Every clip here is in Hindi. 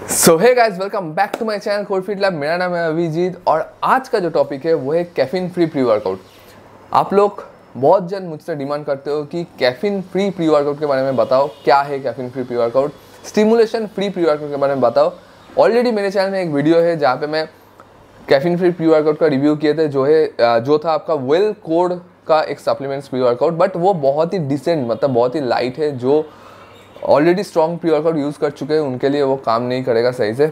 So hey guys, welcome back to my channel code fit lab. मेरा नाम है अभिजीत और आज का जो टॉपिक है वो है कैफीन फ्री प्री वर्कआउट। आप लोग बहुत जन मुझसे डिमांड करते हो कि कैफीन फ्री प्री वर्कआउट के बारे में बताओ, क्या है caffeine free pre workout, stimulation free pre workout के बारे में बताओ। ऑलरेडी मेरे चैनल में एक वीडियो है जहाँ पे मैं कैफीन फ्री प्री वर्कआउट का रिव्यू किए थे, जो था आपका वेल कोड का एक सप्लीमेंट्स प्री वर्कआउट, बट वो बहुत ही डिसेंट, मतलब बहुत ही लाइट है। जो already strong pre workout use कर चुके हैं उनके लिए वो काम नहीं करेगा सही से,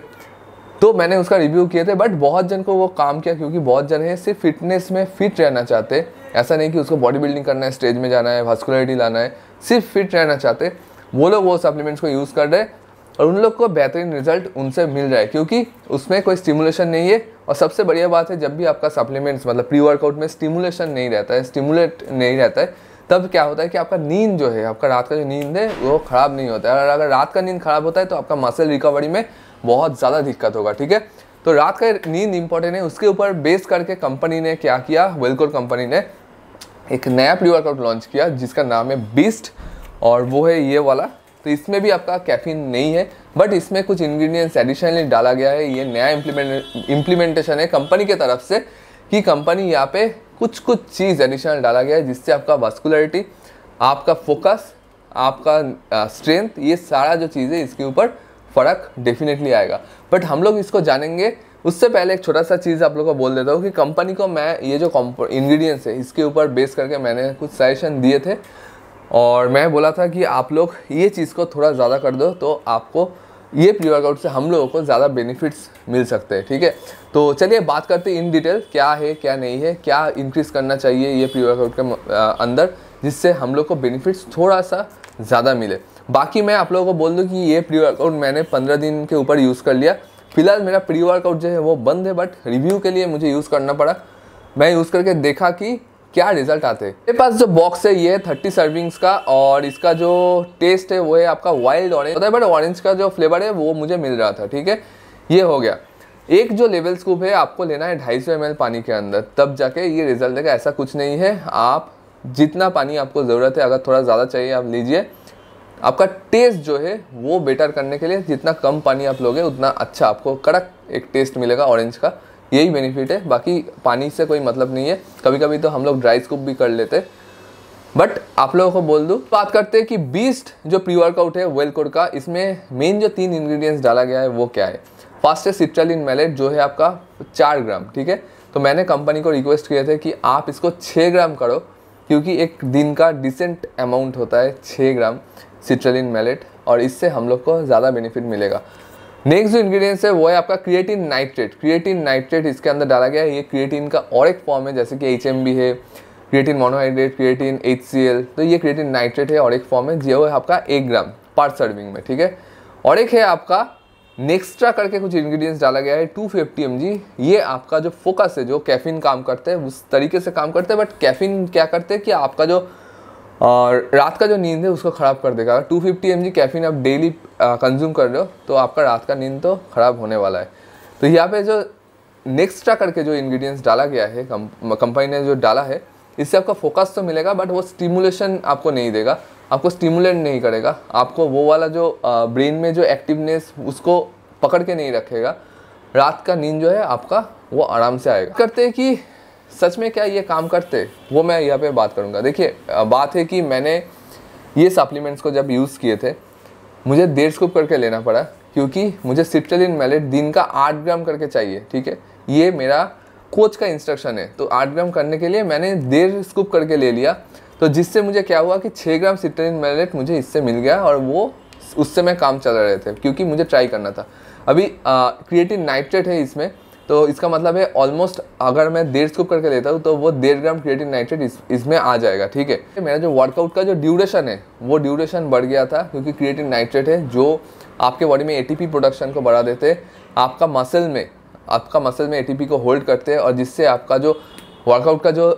तो मैंने उसका रिव्यू किए थे। बट बहुत जन को वो काम किया, क्योंकि बहुत जन है सिर्फ फिटनेस में फिट रहना चाहते, ऐसा नहीं कि उसको बॉडी बिल्डिंग करना है, स्टेज में जाना है, वास्कुलरिटी लाना है, सिर्फ फिट रहना चाहते, वो लोग वो सप्लीमेंट्स को यूज़ कर रहे हैं और उन लोग को बेहतरीन रिजल्ट उनसे मिल रहा है, क्योंकि उसमें कोई स्टिमुलेशन नहीं है। और सबसे बढ़िया बात है, जब भी आपका सप्लीमेंट्स मतलब प्री वर्कआउट में स्टिमुलेशन नहीं रहता है, स्टिमुलेट नहीं रहता है, तब क्या होता है कि आपका नींद जो है, आपका रात का जो नींद है वो ख़राब नहीं होता है। और अगर रात का नींद ख़राब होता है तो आपका मसल रिकवरी में बहुत ज़्यादा दिक्कत होगा, ठीक है। तो रात का नींद इंपॉर्टेंट है। उसके ऊपर बेस करके कंपनी ने क्या किया, वेलकोर कंपनी ने एक नया प्री वर्कआउट लॉन्च किया जिसका नाम है बीस्ट, और वो है ये वाला। तो इसमें भी आपका कैफीन नहीं है, बट इसमें कुछ इंग्रेडिएंट्स एडिशनली डाला गया है। ये नया इम्प्लीमेंटेशन है कंपनी की तरफ से, कि कंपनी यहाँ पे कुछ चीज़ एडिशनल डाला गया है जिससे आपका वास्कुलरिटी, आपका फोकस, आपका स्ट्रेंथ, ये सारा जो चीज़ है इसके ऊपर फ़र्क डेफिनेटली आएगा। बट हम लोग इसको जानेंगे। उससे पहले एक छोटा सा चीज़ आप लोग को बोल देता हूँ कि कंपनी को मैं ये जो इंग्रेडिएंट्स है इसके ऊपर बेस करके मैंने कुछ सजेशन दिए थे, और मैं बोला था कि आप लोग ये चीज़ को थोड़ा ज़्यादा कर दो तो आपको ये प्री वर्कआउट से हम लोगों को ज़्यादा बेनिफिट्स मिल सकते हैं, ठीक है। तो चलिए बात करते हैं इन डिटेल, क्या है क्या नहीं है, क्या इंक्रीज़ करना चाहिए ये प्री वर्कआउट के अंदर, जिससे हम लोग को बेनिफिट्स थोड़ा सा ज़्यादा मिले। बाकी मैं आप लोगों को बोल दूँ कि ये प्री वर्कआउट मैंने 15 दिन के ऊपर यूज़ कर लिया। फिलहाल मेरा प्री वर्कआउट जो है वो बंद है, बट रिव्यू के लिए मुझे यूज़ करना पड़ा। मैं यूज़ करके देखा कि क्या रिजल्ट आते हैं। मेरे पास जो बॉक्स है ये 30 सर्विंग्स का, और इसका जो टेस्ट है वो है आपका वाइल्ड ऑरेंज होता है, बट ऑरेंज का जो फ्लेवर है वो मुझे मिल रहा था, ठीक है। ये हो गया। एक जो लेवल स्कूप है आपको लेना है 250 ml पानी के अंदर, तब जाके ये रिजल्ट देगा। ऐसा कुछ नहीं है, आप जितना पानी आपको ज़रूरत है, अगर थोड़ा ज़्यादा चाहिए आप लीजिए। आपका टेस्ट जो है वो बेटर करने के लिए जितना कम पानी आप लोगे उतना अच्छा आपको कड़क एक टेस्ट मिलेगा ऑरेंज का। यही बेनिफिट है, बाकी पानी से कोई मतलब नहीं है। कभी कभी तो हम लोग ड्राई स्कूप भी कर लेते हैं, बट आप लोगों को बोल दूँ। बात करते हैं कि बीस्ट जो प्री वर्कआउट है वेलकोर का, इसमें मेन जो 3 इंग्रेडिएंट्स डाला गया है वो क्या है। फर्स्ट है सिट्रालिन मैलेट, जो है आपका 4 ग्राम, ठीक है। तो मैंने कंपनी को रिक्वेस्ट किए थे कि आप इसको 6 ग्राम करो, क्योंकि एक दिन का डिसेंट अमाउंट होता है 6 ग्राम सिट्रालिन मैलेट, और इससे हम लोग को ज़्यादा बेनिफिट मिलेगा। नेक्स्ट जो इंग्रेडिएंट्स है वो है आपका क्रिएटिन नाइट्रेट। क्रिएटिन नाइट्रेट इसके अंदर डाला गया है। ये क्रिएटिन का और एक फॉर्म है, जैसे कि HMB है, क्रिएटिन मोनोहाइड्रेट, क्रिएटिन HCl, तो ये क्रिएटिन नाइट्रेट है और एक फॉर्म है, जो है आपका 1 ग्राम पर सर्विंग में, ठीक है। और एक है आपका नेक्स्ट्रा करके कुछ इंग्रेडिएंट्स डाला गया है 250 mg। ये आपका जो फोकस है, जो कैफीन काम करते हैं उस तरीके से काम करते हैं, बट कैफीन क्या करते हैं कि आपका जो रात का जो नींद है उसको ख़राब कर देगा। 250 mg कैफीन आप डेली कंज्यूम कर रहे हो तो आपका रात का नींद तो ख़राब होने वाला है। तो यहाँ पे जो नेक्स्ट्रा करके जो इंग्रेडिएंट्स डाला गया है, कंपनी ने जो डाला है, इससे आपका फोकस तो मिलेगा, बट वो स्टिमुलेशन आपको नहीं देगा, आपको स्टिमुलेट नहीं करेगा, आपको वो वाला जो ब्रेन में जो एक्टिवनेस उसको पकड़ के नहीं रखेगा। रात का नींद जो है आपका वो आराम से आएगा। करते हैं कि सच में क्या ये काम करते, वो मैं यहाँ पे बात करूँगा। देखिए, बात है कि मैंने ये सप्लीमेंट्स को जब यूज़ किए थे, मुझे 1.5 स्कूप करके लेना पड़ा, क्योंकि मुझे सिट्रालिन मैलेट दिन का 8 ग्राम करके चाहिए, ठीक है। ये मेरा कोच का इंस्ट्रक्शन है, तो 8 ग्राम करने के लिए मैंने 1.5 स्कूप करके ले लिया। तो जिससे मुझे क्या हुआ कि 6 ग्राम सिट्रालिन मैलेट मुझे इससे मिल गया, और वो उससे मैं काम चला रहे थे, क्योंकि मुझे ट्राई करना था। अभी क्रिएटिन नाइट्रेट है इसमें, तो इसका मतलब है ऑलमोस्ट अगर मैं 1.5 स्कूप करके लेता हूँ तो वो 1.5 ग्राम क्रिएटिन नाइट्रेट इसमें आ जाएगा, ठीक है। मेरा जो वर्कआउट का जो ड्यूरेशन है वो ड्यूरेशन बढ़ गया था, क्योंकि क्रिएटिन नाइट्रेट है जो आपके बॉडी में ATP प्रोडक्शन को बढ़ा देते हैं, आपका मसल में ATP को होल्ड करते हैं, और जिससे आपका जो वर्कआउट का जो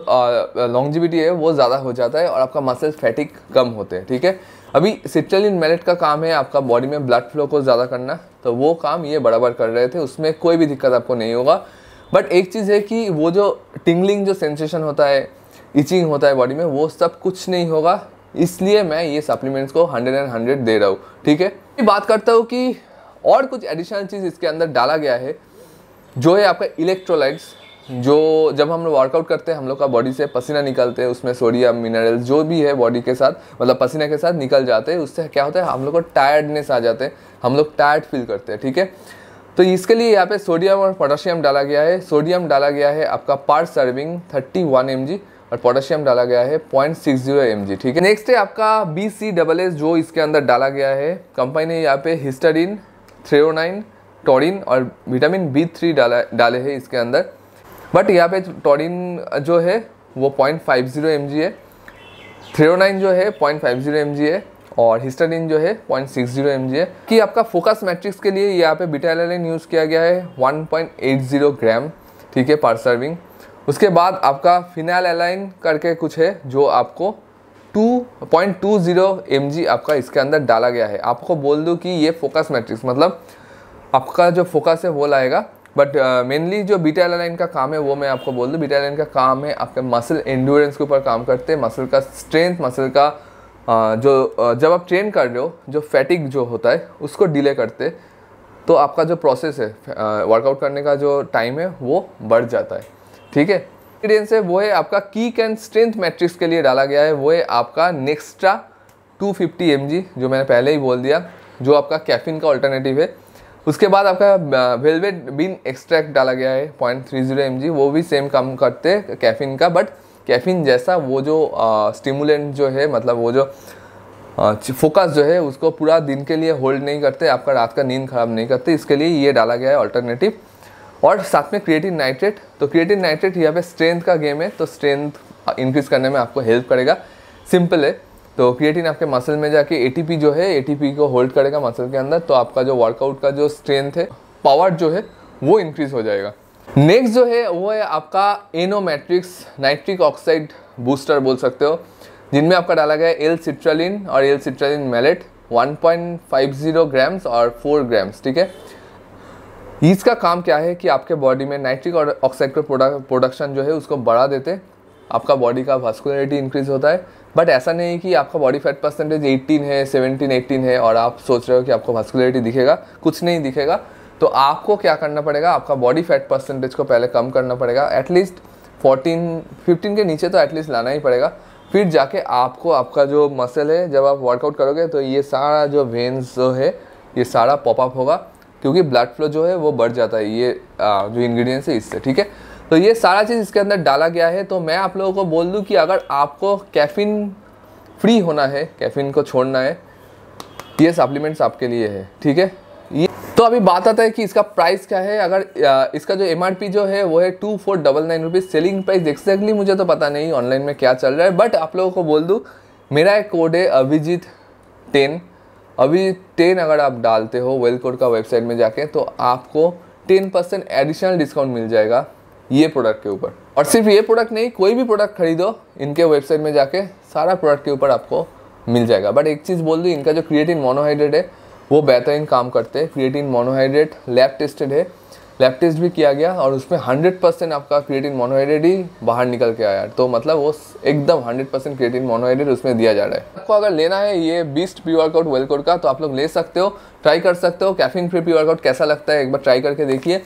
लॉन्जिविटी है वो ज़्यादा हो जाता है और आपका मसल फैटिक कम होते हैं, ठीक है। अभी सिट्रालिन मैलेट का काम है आपका बॉडी में ब्लड फ्लो को ज़्यादा करना, तो वो काम ये बराबर कर रहे थे, उसमें कोई भी दिक्कत आपको नहीं होगा। बट एक चीज़ है कि वो जो टिंगलिंग जो सेंसेशन होता है, इचिंग होता है बॉडी में, वो सब कुछ नहीं होगा, इसलिए मैं ये सप्लीमेंट्स को 100 दे रहा हूँ, ठीक है। बात करता हूँ कि और कुछ एडिशनल चीज़ इसके अंदर डाला गया है जो है आपका इलेक्ट्रोलाइट्स, जो जब हम लोग वर्कआउट करते हैं हम लोग का बॉडी से पसीना निकलते हैं, उसमें सोडियम मिनरल्स जो भी है बॉडी के साथ मतलब पसीना के साथ निकल जाते हैं। उससे क्या होता है हम लोग को टायर्डनेस आ जाते हैं, हम लोग टायर्ड फील करते हैं। ठीक है, तो इसके लिए यहाँ पे सोडियम और पोटेशियम डाला गया है। सोडियम डाला गया है आपका पर सर्विंग 31 mg और पोटेशियम डाला गया है 0.60 mg। ठीक है, नेक्स्ट है आपका BCAAs जो इसके अंदर डाला गया है। कंपनी ने यहाँ पे हिस्टाडीन, थ्रेओनाइन, टोरिन और विटामिन B3 डाले हैं इसके अंदर। बट यहाँ पे टोरिन जो है वो 0.50 mg है, थ्रेओनाइन जो है 0.50 mg है और हिस्टाडीन जो है 0.60 mg है। कि आपका फोकस मैट्रिक्स के लिए यहाँ पे बीटा एलानिन यूज़ किया गया है 1.80 ग्राम, ठीक है, पर सर्विंग। उसके बाद आपका फिनाइल एलाइन करके कुछ है जो आपको 2.20 mg आपका इसके अंदर डाला गया है। आपको बोल दूँ कि ये फोकस मैट्रिक्स मतलब आपका जो फोकस है वो लाएगा। बट मेनली जो बीटा एलानिन का काम है वो मैं आपको बोल दूँ, बीटा एलानिन का काम है आपके मसल एंड्योरेंस के ऊपर काम करते हैं, मसल का स्ट्रेंथ, मसल का जब आप ट्रेन कर रहे हो जो फैटिक जो होता है उसको डिले करते, तो आपका जो प्रोसेस है वर्कआउट करने का जो टाइम है वो बढ़ जाता है। ठीक है, इंग्रेडिएंट्स है वो है आपका किक एंड स्ट्रेंथ मैट्रिक्स के लिए डाला गया है वो है आपका नेक्स्ट्रा 250 mg जो मैंने पहले ही बोल दिया, जो आपका कैफीन का ऑल्टरनेटिव है। उसके बाद आपका वेलवेट बीन एक्सट्रैक्ट डाला गया है 0.30 mg, वो भी सेम काम करते हैं कैफीन का, बट कैफीन जैसा वो जो स्टिमुलेंट जो है मतलब वो जो फोकस जो है उसको पूरा दिन के लिए होल्ड नहीं करते, आपका रात का नींद खराब नहीं करते, इसके लिए ये डाला गया है ऑल्टरनेटिव। और साथ में क्रिएटिन नाइट्रेट, तो क्रिएटिन नाइट्रेट यहाँ पे स्ट्रेंथ का गेम है, तो स्ट्रेंथ इंक्रीज करने में आपको हेल्प करेगा। सिंपल है, तो क्रिएटिन आपके मसल में जाके एटीपी जो है एटीपी को होल्ड करेगा मसल के अंदर, तो आपका जो वर्कआउट का जो स्ट्रेंथ है, पावर जो है वो इंक्रीज हो जाएगा। नेक्स्ट जो है वो है आपका एनो मैट्रिक्स नाइट्रिक ऑक्साइड बूस्टर बोल सकते हो, जिनमें आपका डाला गया है एल सिट्रालिन और एल सिट्रालिन मैलेट 1.50 ग्राम्स और 4 ग्राम्स। ठीक है, इसका काम क्या है कि आपके बॉडी में नाइट्रिक ऑक्साइड का प्रोडक्शन जो है उसको बढ़ा देते, आपका बॉडी का वास्कुलरिटी इंक्रीज होता है। बट ऐसा नहीं कि आपका बॉडी फैट परसेंटेज 18 है, 17, 18 है और आप सोच रहे हो कि आपको वास्कुलरिटी दिखेगा, कुछ नहीं दिखेगा। तो आपको क्या करना पड़ेगा, आपका बॉडी फैट परसेंटेज को पहले कम करना पड़ेगा, एटलीस्ट 14-15 के नीचे तो एटलीस्ट लाना ही पड़ेगा। फिर जाके आपको आपका जो मसल है जब आप वर्कआउट करोगे तो ये सारा जो वेन्स जो है ये सारा पॉपअप होगा, क्योंकि ब्लड फ्लो जो है वो बढ़ जाता है ये जो इंग्रेडिएंट्स है इससे। ठीक है, तो ये सारा चीज़ इसके अंदर डाला गया है। तो मैं आप लोगों को बोल दूं कि अगर आपको कैफीन फ्री होना है, कैफीन को छोड़ना है, ये सप्लीमेंट्स आपके लिए है। ठीक है, ये तो अभी बात आता है कि इसका प्राइस क्या है। अगर इसका जो MRP जो है वो है 2499 रुपीज़, सेलिंग प्राइस एक्जैक्टली मुझे तो पता नहीं ऑनलाइन में क्या चल रहा है, बट आप लोगों को बोल दूँ मेरा एक कोड है अभिजीत10, अभिजीत10 अगर आप डालते हो वेल कोड का वेबसाइट में जाके तो आपको 10% एडिशनल डिस्काउंट मिल जाएगा ये प्रोडक्ट के ऊपर। और सिर्फ ये प्रोडक्ट नहीं, कोई भी प्रोडक्ट खरीदो इनके वेबसाइट में जाके सारा प्रोडक्ट के ऊपर आपको मिल जाएगा। बट एक चीज़ बोल दूँ, इनका जो क्रिएटिन मोनोहाइड्रेट है वो बेहतरीन काम करते हैं। क्रिएटिन मोनोहाइड्रेट लैब टेस्टेड है, लैब टेस्ट भी किया गया और उसमें 100% आपका क्रिएटिन मोनोहाइड्रेट ही बाहर निकल के आया। तो मतलब वो एकदम 100% क्रिएटिन मोनोहाइड्रेट उसमें दिया जा रहा है। आपको अगर लेना है ये beast pre workout well code का तो आप लोग ले सकते हो, ट्राई कर सकते हो। कैफीन फ्री प्री वर्कआउट कैसा लगता है एक बार ट्राई करके देखिए।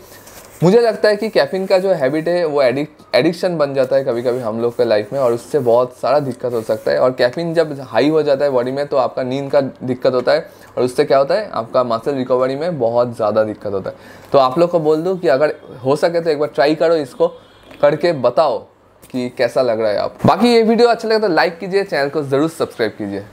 मुझे लगता है कि कैफीन का जो हैबिट है वो एडिक्शन बन जाता है कभी कभी हम लोग के लाइफ में, और उससे बहुत सारा दिक्कत हो सकता है। और कैफीन जब हाई हो जाता है बॉडी में तो आपका नींद का दिक्कत होता है और उससे क्या होता है आपका मसल रिकवरी में बहुत ज़्यादा दिक्कत होता है। तो आप लोग को बोल दूँ कि अगर हो सके तो एक बार ट्राई करो, इसको करके बताओ कि कैसा लग रहा है आप। बाकी ये वीडियो अच्छा लगे तो लाइक कीजिए, चैनल को ज़रूर सब्सक्राइब कीजिए।